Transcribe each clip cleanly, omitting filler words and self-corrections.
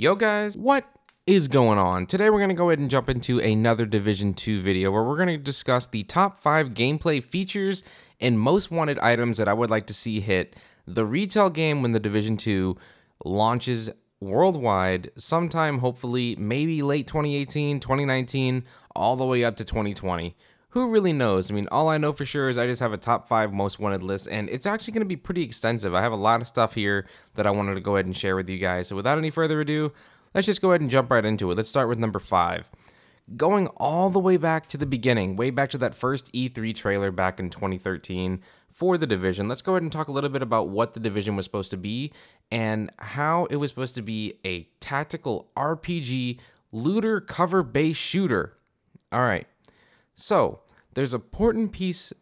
Yo guys, what is going on? Today we're going to go ahead and jump into another Division 2 video where we're going to discuss the top 5 gameplay features and most wanted items that I would like to see hit the retail game when the Division 2 launches worldwide sometime, hopefully maybe late 2018, 2019, all the way up to 2020. Who really knows? I mean, all I know for sure is I just have a top 5 most wanted list, and it's actually going to be pretty extensive. I have a lot of stuff here that I wanted to go ahead and share with you guys. So without any further ado, let's just go ahead and jump right into it. Let's start with number 5. Going all the way back to the beginning, way back to that first E3 trailer back in 2013 for The Division, let's go ahead and talk a little bit about what The Division was supposed to be and how it was supposed to be a tactical RPG looter cover-based shooter. All right. So, there's an important piece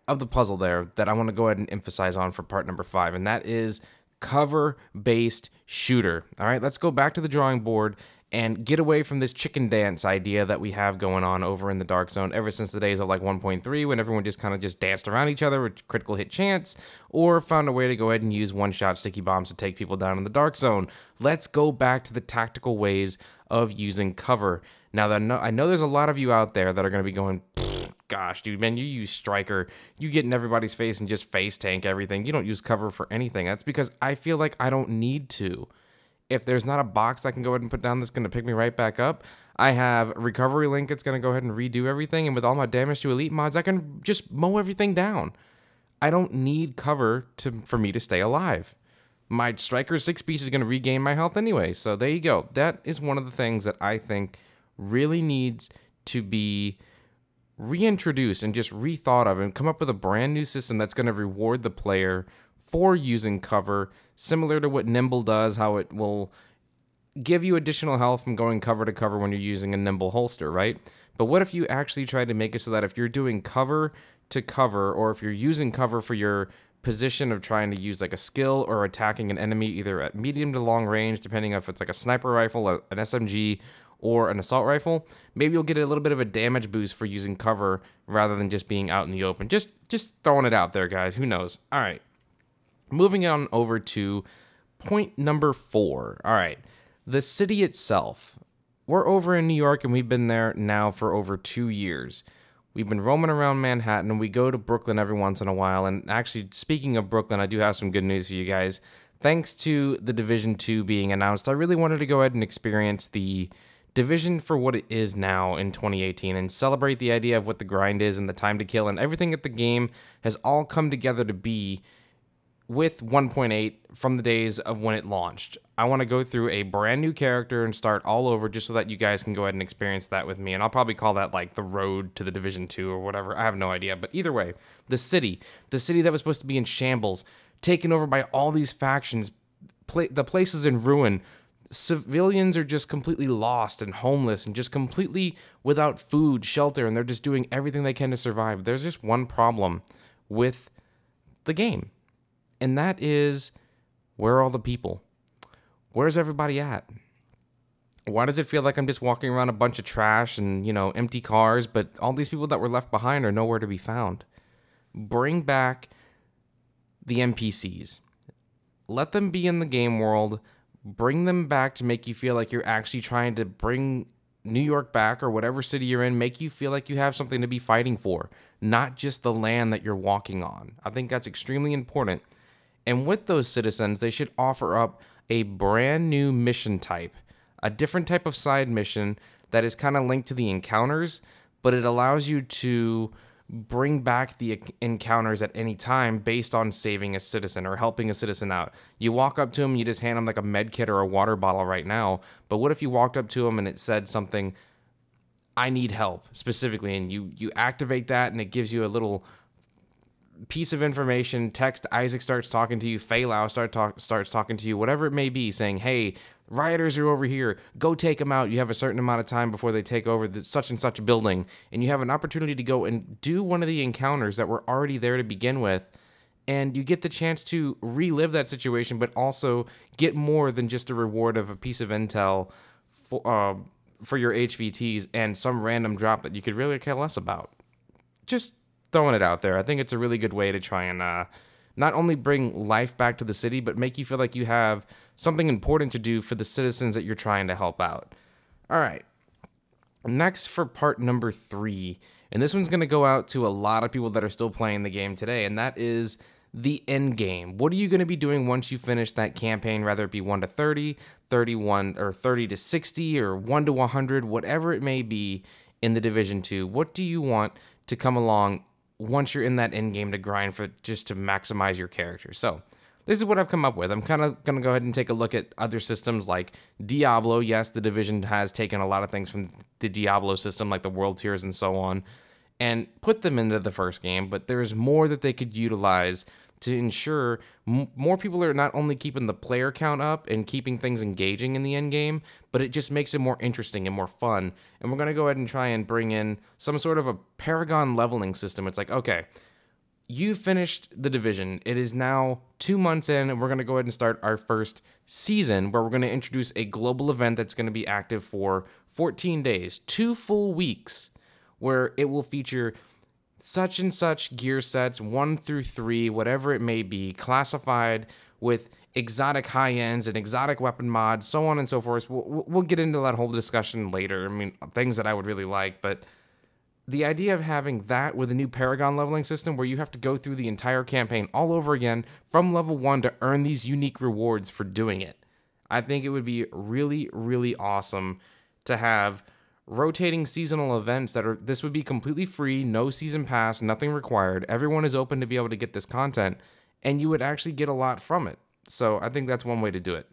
of the puzzle there that I want to go ahead and emphasize on for part number 5, and that is cover-based shooter. All right, let's go back to the drawing board and get away from this chicken dance idea that we have going on over in the Dark Zone ever since the days of like 1.3 when everyone just kind of just danced around each other with critical hit chance or found a way to go ahead and use one-shot sticky bombs to take people down in the Dark Zone. Let's go back to the tactical ways of using cover. Now, I know there's a lot of you out there that are going to be going, gosh, dude, man, you use Striker. You get in everybody's face and just face tank everything. You don't use cover for anything. That's because I feel like I don't need to. If there's not a box I can go ahead and put down that's going to pick me right back up, I have Recovery Link that's going to go ahead and redo everything. And with all my damage to elite mods, I can just mow everything down. I don't need cover for me to stay alive. My Striker 6 piece is going to regain my health anyway. So there you go. That is one of the things that I think really needs to be reintroduced and just rethought of and come up with a brand new system that's going to reward the player for using cover, similar to what Nimble does, how it will give you additional health from going cover to cover when you're using a Nimble holster, right? But what if you actually tried to make it so that if you're doing cover to cover, or if you're using cover for your position of trying to use like a skill or attacking an enemy either at medium to long range, depending if it's like a sniper rifle, an SMG, or an assault rifle, maybe you'll get a little bit of a damage boost for using cover rather than just being out in the open. Just throwing it out there, guys. Who knows? All right. Moving on over to point number 4. All right. The city itself. We're over in New York, and we've been there now for over 2 years. We've been roaming around Manhattan, and we go to Brooklyn every once in a while. And actually, speaking of Brooklyn, I do have some good news for you guys. Thanks to the Division 2 being announced, I really wanted to go ahead and experience the Division for what it is now in 2018 and celebrate the idea of what the grind is and the time to kill and everything that the game has all come together to be with 1.8 from the days of when it launched. I want to go through a brand new character and start all over just so that you guys can go ahead and experience that with me. And I'll probably call that like the road to the Division 2 or whatever. I have no idea. But either way, the city that was supposed to be in shambles, taken over by all these factions, the place is in ruin. Civilians are just completely lost and homeless and just completely without food, shelter, and they're just doing everything they can to survive. There's just one problem with the game, and that is, where are all the people? Where's everybody at? Why does it feel like I'm just walking around a bunch of trash and, empty cars, but all these people that were left behind are nowhere to be found? Bring back the NPCs. Let them be in the game world. Bring them back to make you feel like you're actually trying to bring New York back or whatever city you're in, make you feel like you have something to be fighting for, not just the land that you're walking on. I think that's extremely important. And with those citizens, they should offer up a brand new mission type, a different type of side mission that is kind of linked to the encounters, but it allows you to bring back the encounters at any time based on saving a citizen or helping a citizen out. You walk up to them, you just hand them like a med kit or a water bottle right now, but what if you walked up to them and it said something, I need help, specifically, and you activate that and it gives you a little piece of information, text, Isaac starts talking to you, Feilau starts talking to you, whatever it may be, saying, hey, rioters are over here, go take them out. You have a certain amount of time before they take over the such and such building, and you have an opportunity to go and do one of the encounters that were already there to begin with, and you get the chance to relive that situation, but also get more than just a reward of a piece of intel for your HVTs and some random drop that you could really care less about. Just throwing it out there. I think it's a really good way to try and not only bring life back to the city, but make you feel like you have something important to do for the citizens that you're trying to help out. All right. Next for part number 3, and this one's going to go out to a lot of people that are still playing the game today, and that is the end game. What are you going to be doing once you finish that campaign, whether it be 1 to 30, 31 or 30 to 60 or 1 to 100, whatever it may be in the Division 2. What do you want to come along once you're in that end game to grind for, just to maximize your character? So this is what I've come up with. I'm kind of going to go ahead and take a look at other systems like Diablo. Yes, the Division has taken a lot of things from the Diablo system, like the world tiers and so on, and put them into the first game, but there's more that they could utilize to ensure more people are not only keeping the player count up and keeping things engaging in the end game, but it just makes it more interesting and more fun. And we're going to go ahead and try and bring in some sort of a Paragon leveling system. It's like, okay, you finished the Division. It is now 2 months in, and we're going to go ahead and start our first season where we're going to introduce a global event that's going to be active for 14 days, 2 full weeks, where it will feature such and such gear sets, 1 through 3, whatever it may be, classified with exotic high ends and exotic weapon mods, so on and so forth. We'll get into that whole discussion later. I mean, things that I would really like, but the idea of having that with a new Paragon leveling system where you have to go through the entire campaign all over again from level 1 to earn these unique rewards for doing it, I think it would be really, really awesome to have rotating seasonal events this would be completely free, no season pass, nothing required. Everyone is open to be able to get this content, and you would actually get a lot from it. So I think that's one way to do it.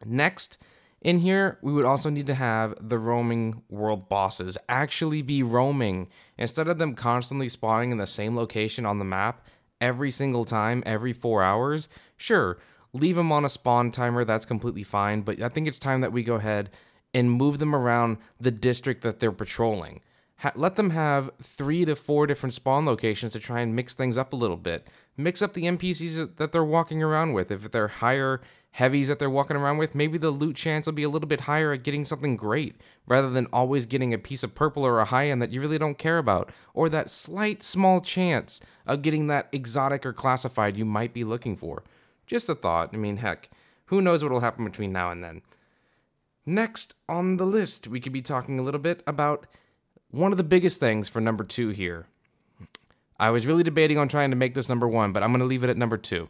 Next, in here, we would also need to have the roaming world bosses actually be roaming. Instead of them constantly spawning in the same location on the map every single time, every 4 hours, sure, leave them on a spawn timer, that's completely fine, but I think it's time that we go ahead and move them around the district that they're patrolling. Let them have 3 to 4 different spawn locations to try and mix things up a little bit. Mix up the NPCs that they're walking around with. If they're higher heavies that they're walking around with, maybe the loot chance will be a little bit higher at getting something great, rather than always getting a piece of purple or a high end that you really don't care about, or that slight small chance of getting that exotic or classified you might be looking for. Just a thought. I mean, heck, who knows what will happen between now and then. Next on the list, we could be talking a little bit about one of the biggest things for number 2 here. I was really debating on trying to make this number 1, but I'm going to leave it at number 2.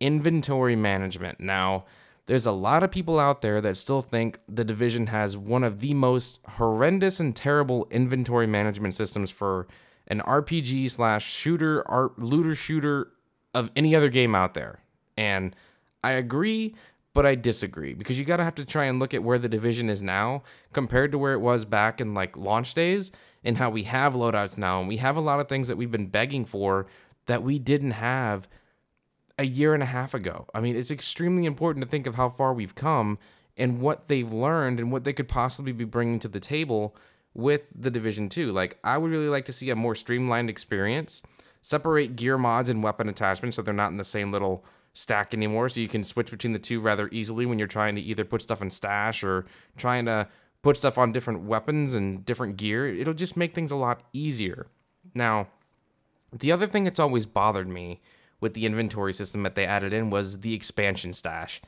Inventory management. Now, there's a lot of people out there that still think the Division has one of the most horrendous and terrible inventory management systems for an RPG/shooter, looter shooter of any other game out there. And I agree, but I disagree, because you gotta have to try and look at where the Division is now compared to where it was back in like launch days, and how we have loadouts now, and we have a lot of things that we've been begging for that we didn't have a year and a half ago. I mean, it's extremely important to think of how far we've come and what they've learned and what they could possibly be bringing to the table with the Division 2. Like, I would really like to see a more streamlined experience, separate gear mods and weapon attachments so they're not in the same little stack anymore, so you can switch between the two rather easily when you're trying to either put stuff in stash or trying to put stuff on different weapons and different gear. It'll just make things a lot easier. Now, the other thing that's always bothered me with the inventory system that they added in was the expansion stash.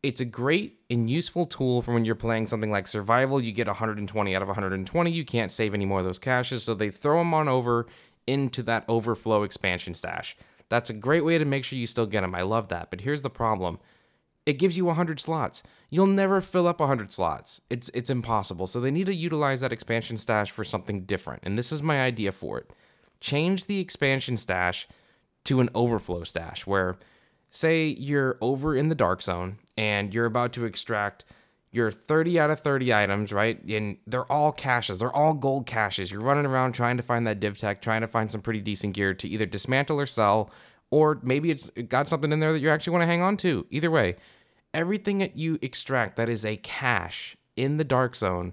It's a great and useful tool for when you're playing something like survival. You get 120 out of 120. You can't save any more of those caches, so they throw them on over into that overflow expansion stash. That's a great way to make sure you still get them. I love that. But here's the problem. It gives you 100 slots. You'll never fill up 100 slots. It's impossible. So they need to utilize that expansion stash for something different. And this is my idea for it. Change the expansion stash to an overflow stash where, say you're over in the dark zone and you're about to extract your 30 out of 30 items, right? And they're all caches. They're all gold caches. You're running around trying to find that div tech, trying to find some pretty decent gear to either dismantle or sell, or maybe it's got something in there that you actually want to hang on to. Either way, everything that you extract that is a cache in the dark zone,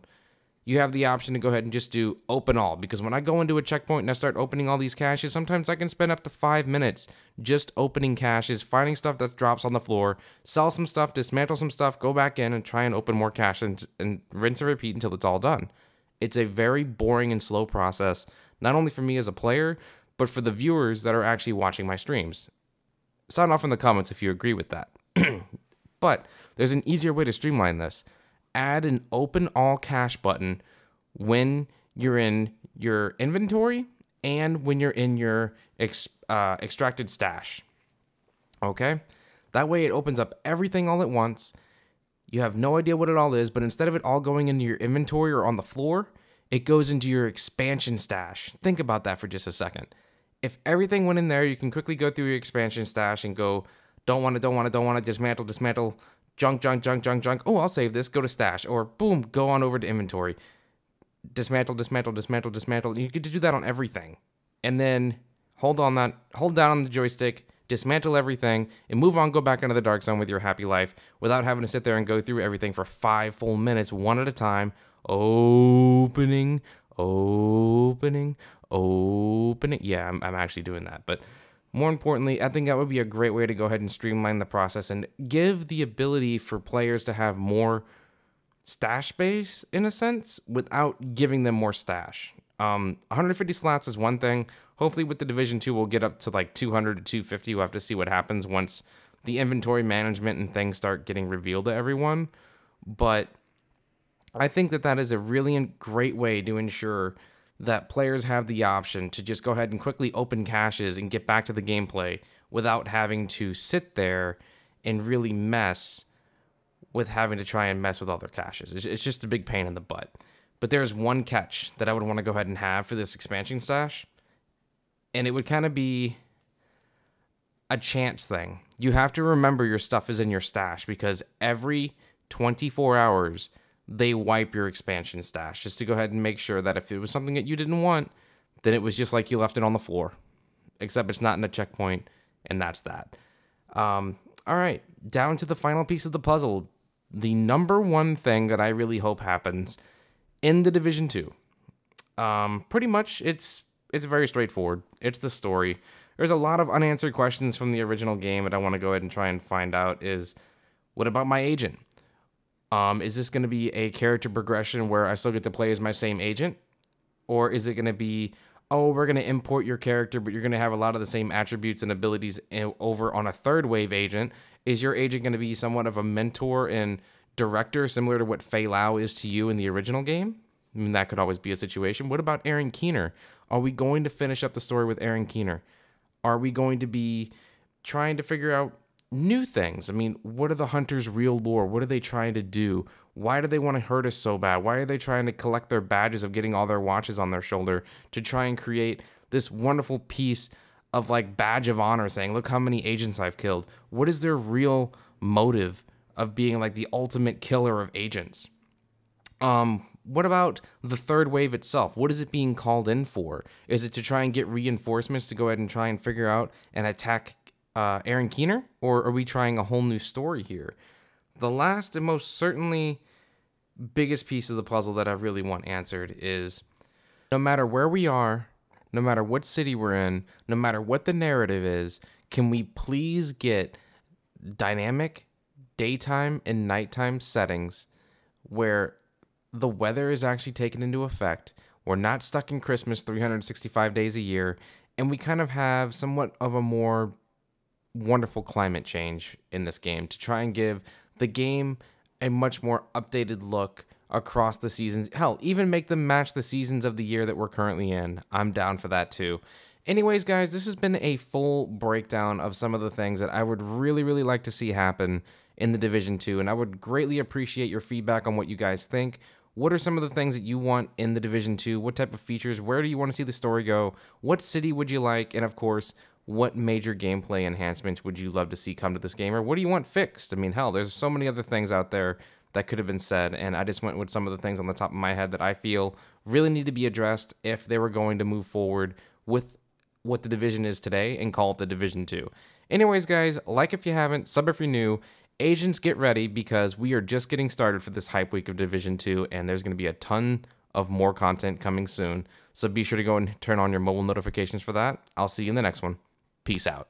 you have the option to go ahead and just do open all. Because when I go into a checkpoint and I start opening all these caches, sometimes I can spend up to 5 minutes just opening caches, finding stuff that drops on the floor, sell some stuff, dismantle some stuff, go back in and try and open more caches and rinse and repeat until it's all done. It's a very boring and slow process, not only for me as a player, but for the viewers that are actually watching my streams. Sound off in the comments if you agree with that. But there's an easier way to streamline this. Add an open all cache button when you're in your inventory and when you're in your extracted stash. Okay? That way it opens up everything all at once. You have no idea what it all is, but instead of it all going into your inventory or on the floor, it goes into your expansion stash. Think about that for just a second. If everything went in there, you can quickly go through your expansion stash and go, don't want to, dismantle, junk. Oh, I'll save this, go to stash, or boom, go on over to inventory. Dismantle. You get to do that on everything. And then hold down on the joystick, dismantle everything, and move on, go back into the dark zone with your happy life without having to sit there and go through everything for 5 full minutes, one at a time, opening. Yeah, I'm actually doing that. But more importantly, I think that would be a great way to go ahead and streamline the process and give the ability for players to have more stash space, in a sense, without giving them more stash. 150 slots is one thing. Hopefully with the Division 2, we'll get up to like 200 to 250. We'll have to see what happens once the inventory management and things start getting revealed to everyone. But I think that is a really great way to ensure that players have the option to just go ahead and quickly open caches and get back to the gameplay without having to sit there and really mess with having to try and mess with all their caches. It's just a big pain in the butt. But there's one catch that I would want to go ahead and have for this expansion stash, and it would kind of be a chance thing. You have to remember your stuff is in your stash, because every 24 hours, they wipe your expansion stash just to go ahead and make sure that if it was something that you didn't want, then it was just like you left it on the floor, except it's not in a checkpoint, and that's that. All right, down to the final piece of the puzzle. The number one thing that I really hope happens in the Division 2. Pretty much, it's very straightforward. It's the story. There's a lot of unanswered questions from the original game that I want to go ahead and try and find out is, what about my agent? Is this going to be a character progression where I still get to play as my same agent? Or is it going to be, oh, we're going to import your character, but you're going to have a lot of the same attributes and abilities over on a third wave agent? Is your agent going to be somewhat of a mentor and director, similar to what Fei Lao is to you in the original game? I mean, that could always be a situation. What about Aaron Keener? Are we going to finish up the story with Aaron Keener? Are we going to be trying to figure out new things? I mean, what are the hunters' real lore? What are they trying to do? Why do they want to hurt us so bad? Why are they trying to collect their badges of getting all their watches on their shoulder to try and create this wonderful piece of like badge of honor saying, look how many agents I've killed? What is their real motive of being like the ultimate killer of agents? What about the third wave itself? What is it being called in for? Is it to try and get reinforcements to go ahead and try and figure out and attack Aaron Keener? Or are we trying a whole new story here? The last and most certainly biggest piece of the puzzle that I really want answered is, no matter where we are, no matter what city we're in, no matter what the narrative is, can we please get dynamic daytime and nighttime settings where the weather is actually taken into effect? We're not stuck in Christmas 365 days a year, and we kind of have somewhat of a more wonderful climate change in this game to try and give the game a much more updated look across the seasons. Hell, even make them match the seasons of the year that we're currently in. I'm down for that too. Anyways, guys, this has been a full breakdown of some of the things that I would really, really like to see happen in the Division 2, and I would greatly appreciate your feedback on what you guys think. What are some of the things that you want in the Division 2? What type of features? Where do you want to see the story go? What city would you like? And of course, what major gameplay enhancements would you love to see come to this game? Or what do you want fixed? I mean, hell, there's so many other things out there that could have been said, and I just went with some of the things on the top of my head that I feel really need to be addressed if they were going to move forward with what the Division is today and call it the Division 2. Anyways, guys, like if you haven't, sub if you're new. Agents, get ready, because we are just getting started for this hype week of Division 2, and there's going to be a ton of more content coming soon. So be sure to go and turn on your mobile notifications for that. I'll see you in the next one. Peace out.